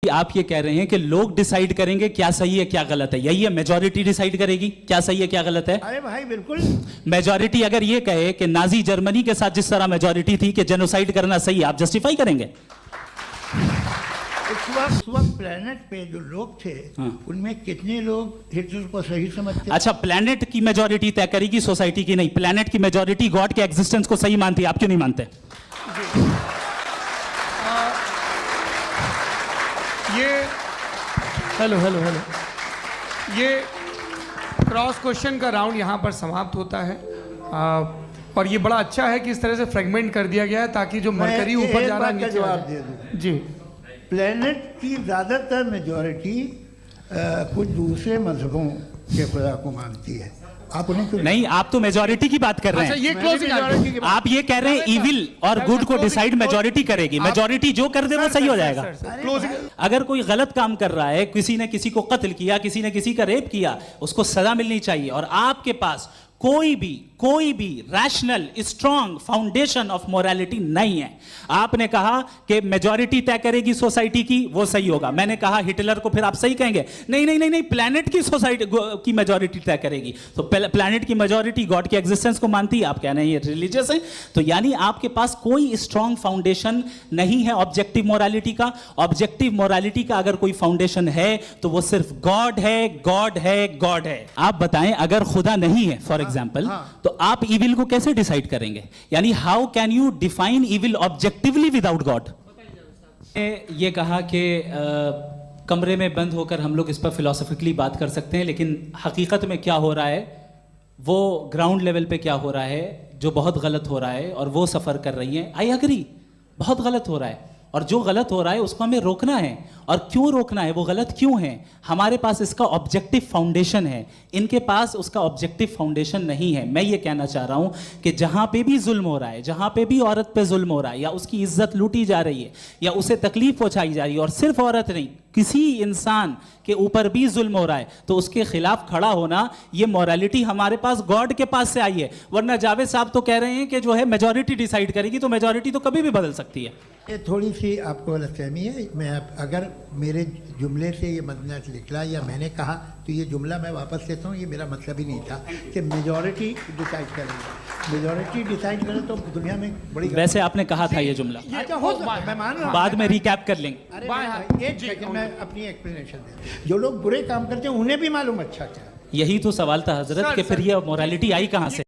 आप ये कह रहे हैं कि लोग डिसाइड करेंगे क्या सही है क्या गलत है, यही है? मेजॉरिटी डिसाइड करेगी क्या सही है क्या गलत है? अरे भाई बिल्कुल। मेजॉरिटी अगर ये कहे कि नाजी जर्मनी के साथ जिस तरह मेजॉरिटी थी कि जेनोसाइड करना सही है, आप जस्टिफाई करेंगे? उस वक्त प्लेनेट पे जो लोग थे, उनमें कितने लोग हिटलर को सही समझते? अच्छा, प्लेनेट की मेजॉरिटी तय करेगी, सोसाइटी की नहीं। प्लेनेट की मेजॉरिटी गॉड के एग्जिस्टेंस को सही मानती है, आप क्यों नहीं मानते? ये हेलो ये क्रॉस क्वेश्चन का राउंड यहाँ पर समाप्त होता है। और ये बड़ा अच्छा है कि इस तरह से फ्रेगमेंट कर दिया गया है ताकि जो मरकरी ऊपर जा रहा है नीचे जवाब दे दूं। जी, प्लेनेट की ज़्यादातर मेजॉरिटी कुछ दूसरे मजहबों के खुदा को मानती है। आप उन्हें क्यों नहीं? आप तो मेजॉरिटी की बात कर रहे हैं। अच्छा, ये क्लोजिंग आप ये कह रहे हैं इविल और गुड को डिसाइड मेजॉरिटी करेगी। मेजॉरिटी जो कर दे वो सही हो जाएगा। अगर कोई गलत काम कर रहा है, किसी ने किसी को कत्ल किया, किसी ने किसी का रेप किया, उसको सजा मिलनी चाहिए। और आपके पास कोई भी rational strong foundation of morality नहीं है। आपने कहा कि मेजॉरिटी तय करेगी सोसाइटी की, वो सही होगा। मैंने कहा हिटलर को फिर आप सही कहेंगे? नहीं, प्लैनेट की सोसाइटी की मेजॉरिटी तय करेगी। तो प्लैनेट की मेजॉरिटी गॉड के एग्जिस्टेंस को मानती है, आप कह रहे हैं ये रिलीजियस है। तो यानी आपके पास कोई स्ट्रॉन्ग फाउंडेशन नहीं है ऑब्जेक्टिव मोरालिटी का। ऑब्जेक्टिव मोरालिटी का अगर कोई फाउंडेशन है तो वो सिर्फ गॉड है। आप बताएं, अगर खुदा नहीं है फॉर एग्जाम्पल, तो आप इविल को कैसे डिसाइड करेंगे? यानी how can you define evil objectively without God? ये कहा कि कमरे में बंद होकर हम लोग इस पर फिलोसफिकली बात कर सकते हैं, लेकिन हकीकत में क्या हो रहा है, वो ग्राउंड लेवल पे क्या हो रहा है, जो बहुत गलत हो रहा है, और वो सफ़र कर रही हैं। आई एग्री, बहुत गलत हो रहा है, और जो गलत हो रहा है उसको हमें रोकना है। और क्यों रोकना है, वो गलत क्यों है? हमारे पास इसका ऑब्जेक्टिव फाउंडेशन है, इनके पास उसका ऑब्जेक्टिव फाउंडेशन नहीं है। मैं ये कहना चाह रहा हूँ कि जहाँ पे भी जुल्म हो रहा है, जहाँ पे भी औरत पे जुल्म हो रहा है, या उसकी इज्जत लूटी जा रही है, या उसे तकलीफ पहुँचाई जा रही है, और सिर्फ औरत नहीं, किसी इंसान के ऊपर भी जुल्म हो रहा है, तो उसके खिलाफ खड़ा होना, ये मोरालिटी हमारे पास गॉड के पास से आई है। वरना जावेद साहब तो कह रहे हैं कि जो है मेजॉरिटी डिसाइड करेगी, तो मेजॉरिटी तो कभी भी बदल सकती है। ये थोड़ी सी आपको गलतफहमी है। मैं अगर मेरे जुमले से ये मसला निकला या मैंने कहा, तो ये जुमला मैं वापस लेता हूँ। ये मेरा मतलब ही नहीं था कि मेजॉरिटी डिसाइड करेगी। मेजॉरिटी डिसाइड करे तो दुनिया में बड़ी, वैसे आपने कहा था ये जुमला। अच्छा, हो मैं मान रहा हूँ, बाद में रिकैप कर लेंगे। अरे एक सेकंड, मैं अपनी एक्सप्लेनेशन दे। जो लोग बुरे काम करते हैं उन्हें भी मालूम अच्छा क्या है। यही तो सवाल था हजरत, कि फिर ये मोरालिटी आई कहाँ से?